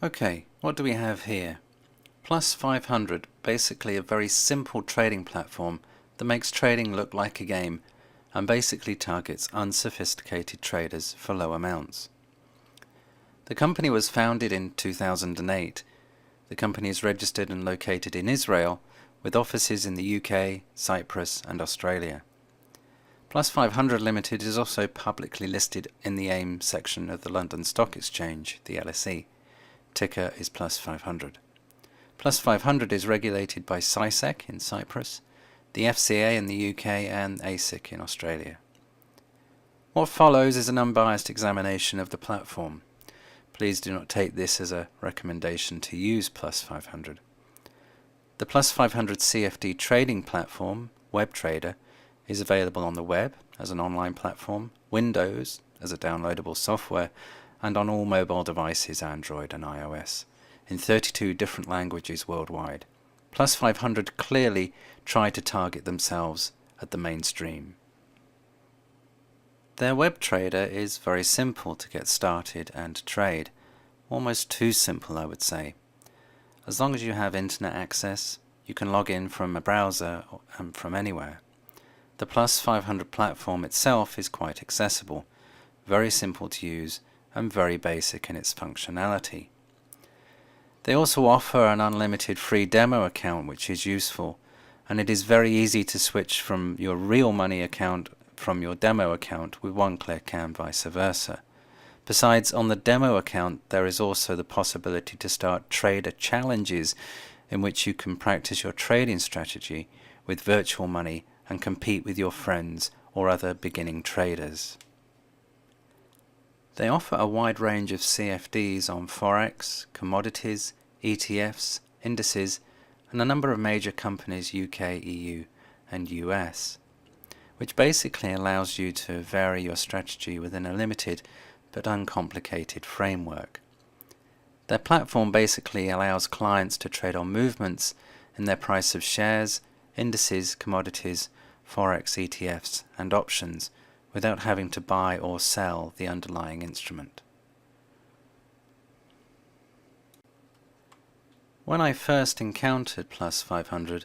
Okay, what do we have here? Plus500, basically a very simple trading platform that makes trading look like a game and basically targets unsophisticated traders for low amounts. The company was founded in 2008. The company is registered and located in Israel with offices in the UK, Cyprus and Australia. Plus500 Limited is also publicly listed in the AIM section of the London Stock Exchange, the LSE. Ticker is Plus500. Plus500 is regulated by CySec in Cyprus, the FCA in the UK and ASIC in Australia. What follows is an unbiased examination of the platform. Please do not take this as a recommendation to use Plus500. The Plus500 CFD trading platform, WebTrader, is available on the web as an online platform, Windows as a downloadable software, and on all mobile devices, Android and iOS, in 32 different languages worldwide. Plus500 clearly try to target themselves at the mainstream. Their web trader is very simple to get started and trade. Almost too simple, I would say. As long as you have internet access, you can log in from a browser and from anywhere. The Plus500 platform itself is quite accessible, very simple to use, and very basic in its functionality. They also offer an unlimited free demo account, which is useful, and it is very easy to switch from your real money account from your demo account with one click and vice versa. Besides, on the demo account there is also the possibility to start trader challenges in which you can practice your trading strategy with virtual money and compete with your friends or other beginning traders. They offer a wide range of CFDs on Forex, commodities, ETFs, indices, and a number of major companies UK, EU and US, which basically allows you to vary your strategy within a limited but uncomplicated framework. Their platform basically allows clients to trade on movements in their price of shares, indices, commodities, Forex, ETFs and options without having to buy or sell the underlying instrument. When I first encountered Plus500,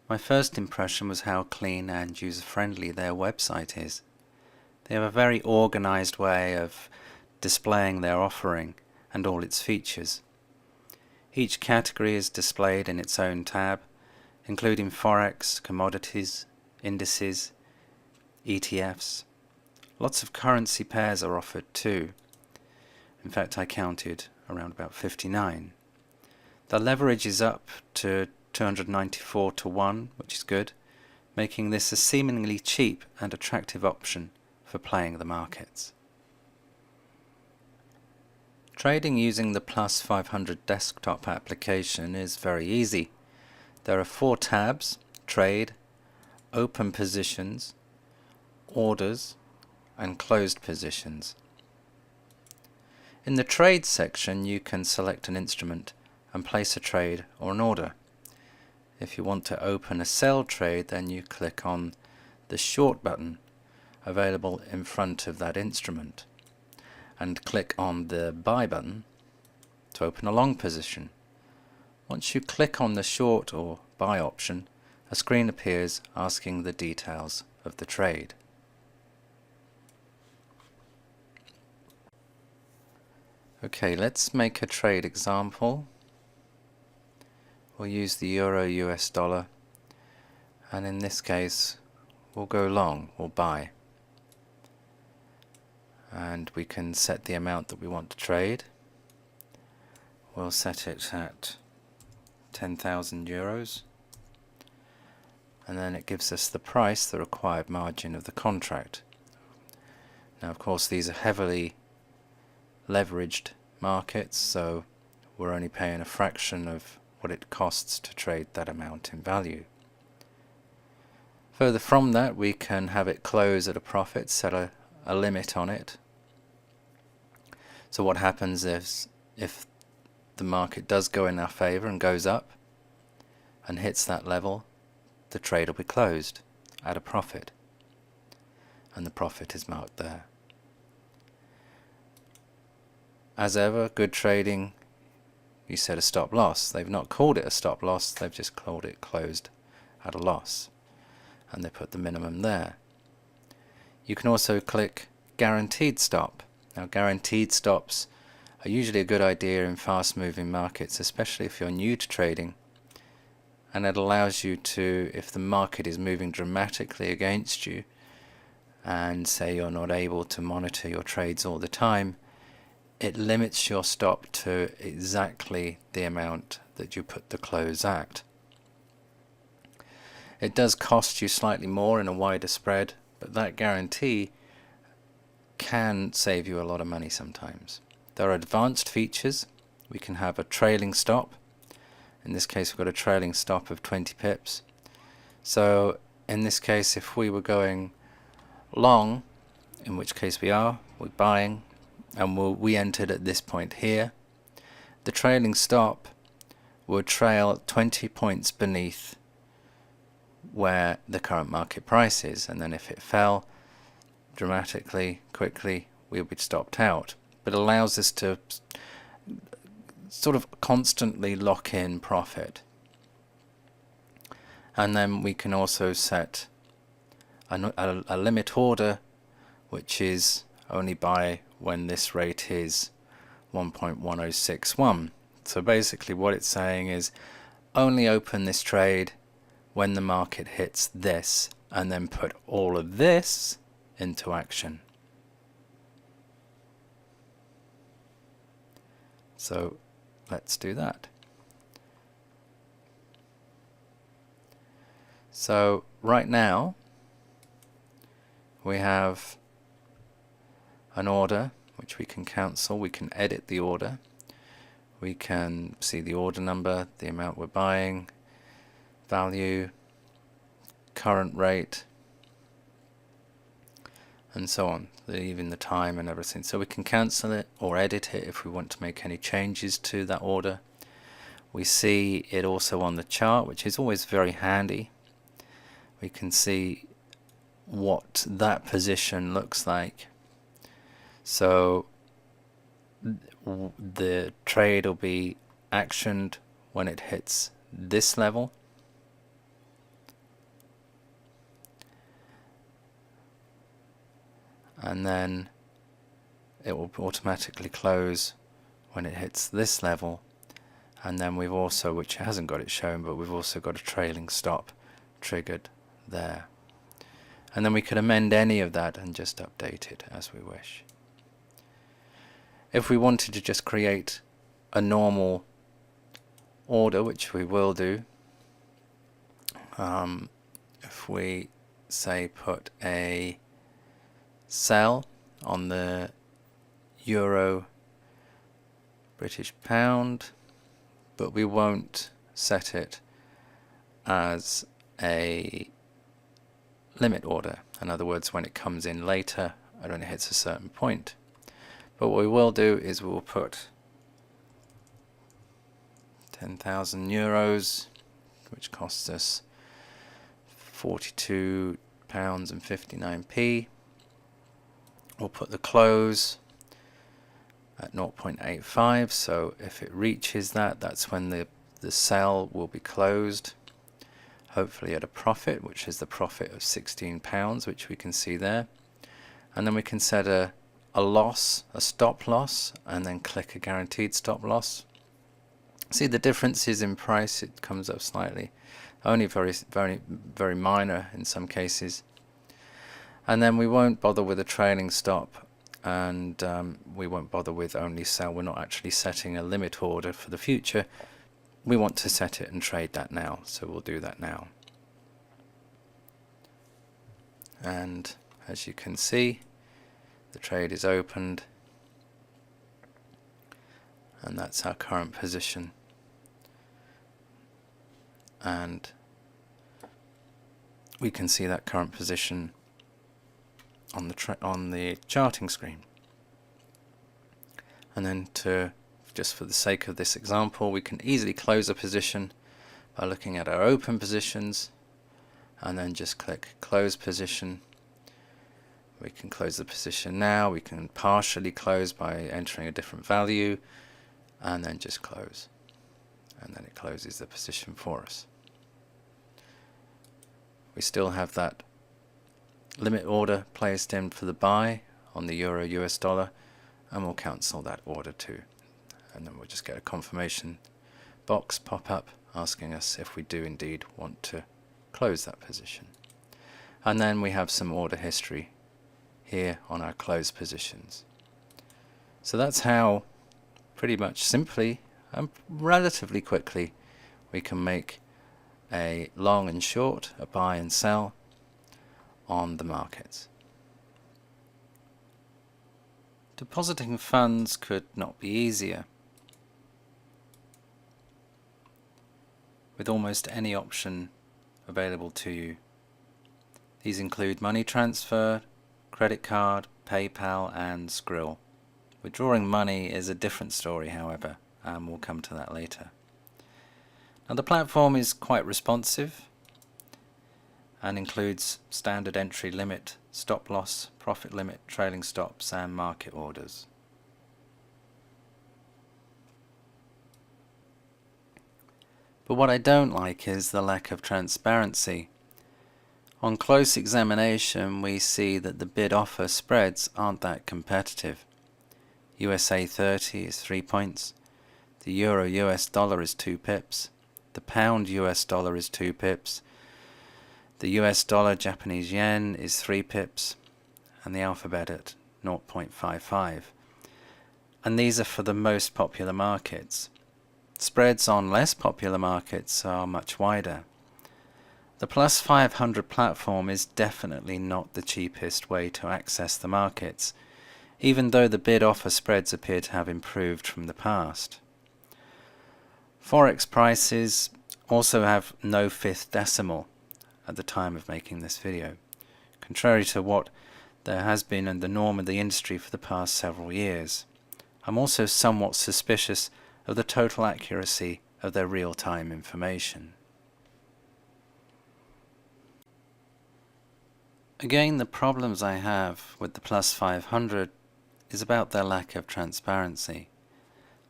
my first impression was how clean and user-friendly their website is. They have a very organized way of displaying their offering and all its features. Each category is displayed in its own tab, including Forex, commodities, indices, ETFs. Lots of currency pairs are offered too. In fact, I counted around about 59. The leverage is up to 294 to 1, which is good, making this a seemingly cheap and attractive option for playing the markets. Trading using the Plus500 desktop application is very easy. There are 4 tabs: Trade, Open Positions, Orders, and Closed Positions. In the Trade section you can select an instrument and place a trade or an order. If you want to open a sell trade, then you click on the Short button available in front of that instrument and click on the Buy button to open a long position. Once you click on the Short or Buy option, a screen appears asking the details of the trade. Okay, let's make a trade example. We'll use the Euro US dollar, and in this case we'll go long, we'll buy. And we can set the amount that we want to trade. We'll set it at 10,000 euros. And then it gives us the price, the required margin of the contract. Now of course these are heavily leveraged markets, so we're only paying a fraction of what it costs to trade that amount in value. Further from that, we can have it close at a profit, set a limit on it. So what happens is, if the market does go in our favor and goes up and hits that level, the trade will be closed at a profit, and the profit is marked there. As ever, good trading you set a stop loss. They've not called it a stop loss, they've just called it closed at a loss, and they put the minimum there. You can also click guaranteed stop. Now, guaranteed stops are usually a good idea in fast moving markets, especially if you're new to trading, and it allows you to, if the market is moving dramatically against you and say you're not able to monitor your trades all the time, it limits your stop to exactly the amount that you put the close at. It does cost you slightly more in a wider spread, but that guarantee can save you a lot of money sometimes. There are advanced features. We can have a trailing stop. In this case, we've got a trailing stop of 20 pips. So in this case, if we were going long, in which case we're buying, and we entered at this point here, the trailing stop would trail 20 points beneath where the current market price is, and then if it fell dramatically, quickly, we would be stopped out. But it allows us to sort of constantly lock in profit. And then we can also set a limit order, which is only buy when this rate is 1.1061. So basically what it's saying is only open this trade when the market hits this, and then put all of this into action. So let's do that. So right now we have an order which we can cancel. We can edit the order. We can see the order number, the amount we're buying, value, current rate, and so on, even the time and everything. So we can cancel it or edit it if we want to make any changes to that order. We see it also on the chart, which is always very handy. We can see what that position looks like. So the trade will be actioned when it hits this level. And then it will automatically close when it hits this level. And then we've also, which hasn't got it shown, but we've also got a trailing stop triggered there. And then we could amend any of that and just update it as we wish. If we wanted to just create a normal order, which we will do, if we say put a sell on the euro British pound, but we won't set it as a limit order. In other words, when it comes in later, it only hits a certain point. But what we will do is we'll put 10,000 euros, which costs us £42.59. We'll put the close at 0.85, so if it reaches that, that's when the sell will be closed, hopefully at a profit, which is the profit of £16, which we can see there. And then we can set a loss, a stop loss, and then click a guaranteed stop loss. See the differences in price, it comes up slightly, only very minor in some cases. And then we won't bother with a trailing stop, and we won't bother with only sell. We're not actually setting a limit order for the future. We want to set it and trade that now, so we'll do that now. And as you can see, the trade is opened, and that's our current position. And we can see that current position on the charting screen. And then just for the sake of this example, we can easily close a position by looking at our open positions and then just click close position. We can close the position now. We can partially close by entering a different value and then just close. and then it closes the position for us. We still have that limit order placed in for the buy on the euro US dollar, and we'll cancel that order too, and then we'll just get a confirmation box pop up asking us if we do indeed want to close that position. And then we have some order history here on our close positions. So that's how, pretty much simply and relatively quickly, we can make a long and short, a buy and sell on the markets. Depositing funds could not be easier. With almost any option available to you. These include money transfer, credit card, PayPal and Skrill. Withdrawing money is a different story, however, and we'll come to that later. Now the platform is quite responsive and includes standard entry limit, stop loss, profit limit, trailing stops and market orders. But what I don't like is the lack of transparency. On close examination we see that the bid-offer spreads aren't that competitive. USA 30 is 3 points, the euro US dollar is 2 pips, the pound US dollar is 2 pips, the US dollar Japanese yen is 3 pips, and the alphabet at 0.55. And these are for the most popular markets. Spreads on less popular markets are much wider. The Plus500 platform is definitely not the cheapest way to access the markets, even though the bid-offer spreads appear to have improved from the past. Forex prices also have no fifth decimal at the time of making this video, contrary to what there has been in the norm of the industry for the past several years. I'm also somewhat suspicious of the total accuracy of their real-time information. Again, the problems I have with the Plus500 is about their lack of transparency.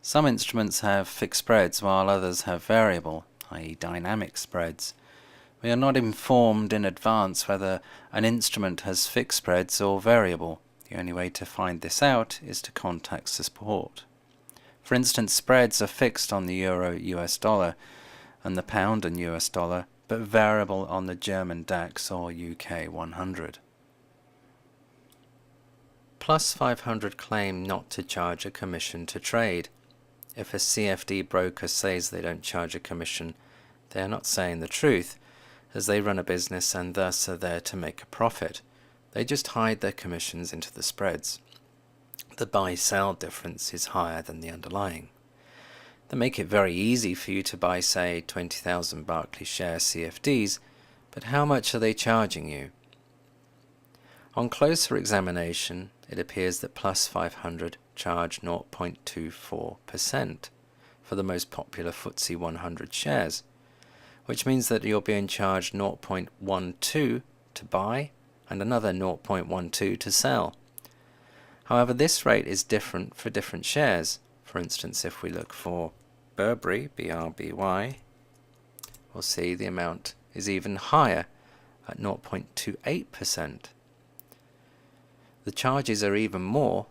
Some instruments have fixed spreads while others have variable, i.e. dynamic spreads. We are not informed in advance whether an instrument has fixed spreads or variable. The only way to find this out is to contact support. For instance, spreads are fixed on the euro US dollar and the pound and US dollar, but variable on the German DAX or UK 100. Plus500 claim not to charge a commission to trade. If a CFD broker says they don't charge a commission, they are not saying the truth, as they run a business and thus are there to make a profit. They just hide their commissions into the spreads. The buy-sell difference is higher than the underlying. They make it very easy for you to buy, say, 20,000 Barclays share CFDs, but how much are they charging you? On closer examination, it appears that Plus500 charge 0.24% for the most popular FTSE 100 shares, which means that you're being charged 0.12 to buy and another 0.12 to sell. However, this rate is different for different shares. For instance, if we look for Burberry, BRBY, we'll see the amount is even higher at 0.28%. The charges are even more,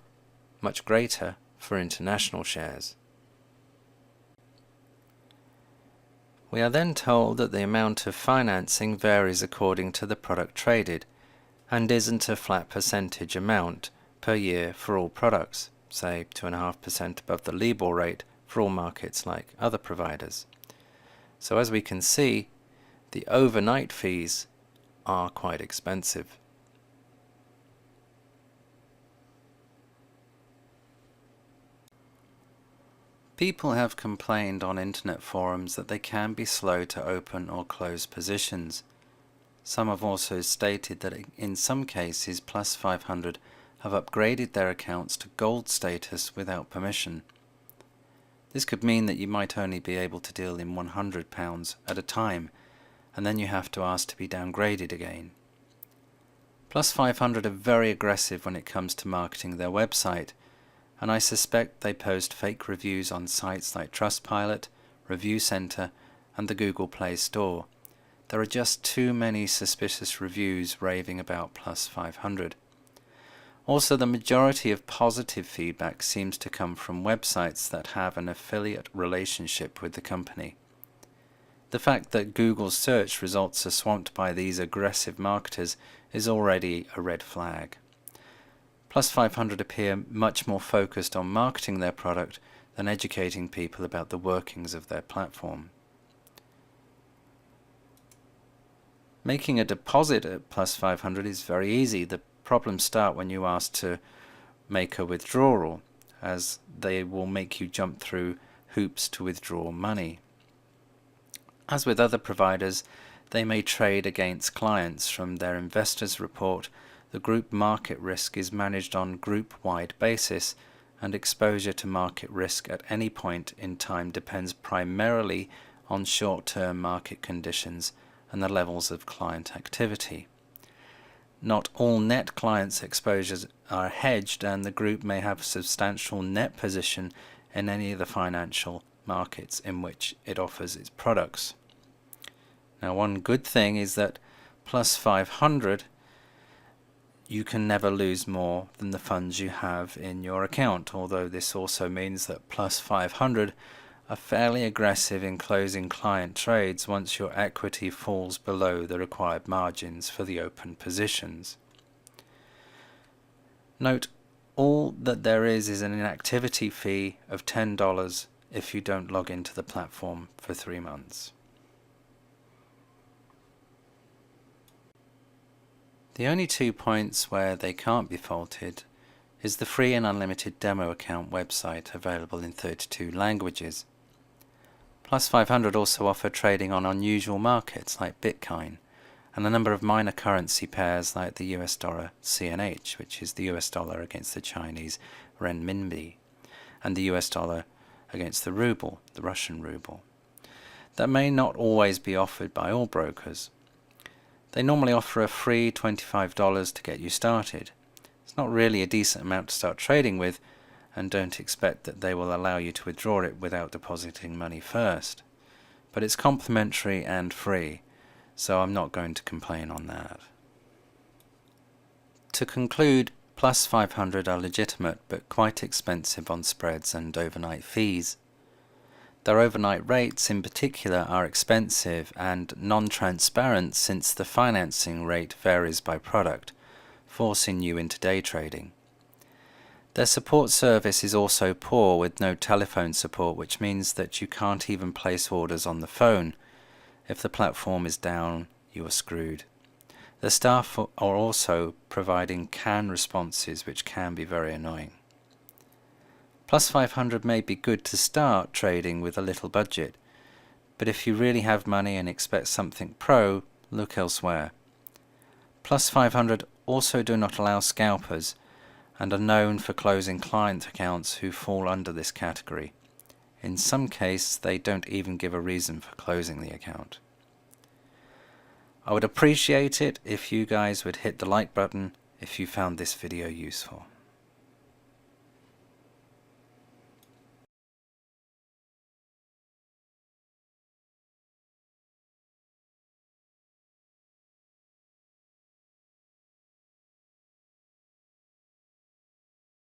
much greater, for international shares. We are then told that the amount of financing varies according to the product traded, and isn't a flat percentage amount per year for all products, say 2.5% above the LIBOR rate for all markets like other providers. So as we can see, the overnight fees are quite expensive. People have complained on internet forums that they can be slow to open or close positions. Some have also stated that in some cases Plus500 have upgraded their accounts to gold status without permission. This could mean that you might only be able to deal in £100 at a time, and then you have to ask to be downgraded again. Plus500 are very aggressive when it comes to marketing their website, and I suspect they post fake reviews on sites like Trustpilot, Review Center, and the Google Play Store. There are just too many suspicious reviews raving about Plus500. Also, the majority of positive feedback seems to come from websites that have an affiliate relationship with the company. The fact that Google's search results are swamped by these aggressive marketers is already a red flag. Plus500 appear much more focused on marketing their product than educating people about the workings of their platform. Making a deposit at Plus500 is very easy. The problems start when you ask to make a withdrawal, as they will make you jump through hoops to withdraw money. As with other providers, they may trade against clients. From their investors report, the group market risk is managed on group-wide basis, and exposure to market risk at any point in time depends primarily on short-term market conditions and the levels of client activity. Not all net clients' exposures are hedged, and the group may have a substantial net position in any of the financial markets in which it offers its products. Now, one good thing is that Plus500, you can never lose more than the funds you have in your account, although this also means that Plus500 are fairly aggressive in closing client trades once your equity falls below the required margins for the open positions. Note, all that there is an inactivity fee of $10 if you don't log into the platform for 3 months. The only 2 points where they can't be faulted is the free and unlimited demo account website available in 32 languages. Plus500 also offer trading on unusual markets like Bitcoin and a number of minor currency pairs like the US dollar CNH, which is the US dollar against the Chinese renminbi, and the US dollar against the ruble, the Russian ruble. That may not always be offered by all brokers. They normally offer a free $25 to get you started. It's not really a decent amount to start trading with, and don't expect that they will allow you to withdraw it without depositing money first. But it's complimentary and free, so I'm not going to complain on that. To conclude, Plus500 are legitimate but quite expensive on spreads and overnight fees. Their overnight rates in particular are expensive and non-transparent, since the financing rate varies by product, forcing you into day trading. Their support service is also poor, with no telephone support, which means that you can't even place orders on the phone. If the platform is down, you are screwed. The staff are also providing canned responses, which can be very annoying. Plus500 may be good to start trading with a little budget, but if you really have money and expect something pro, look elsewhere. Plus500 also do not allow scalpers and are known for closing client accounts who fall under this category. In some cases, they don't even give a reason for closing the account. I would appreciate it if you guys would hit the like button if you found this video useful.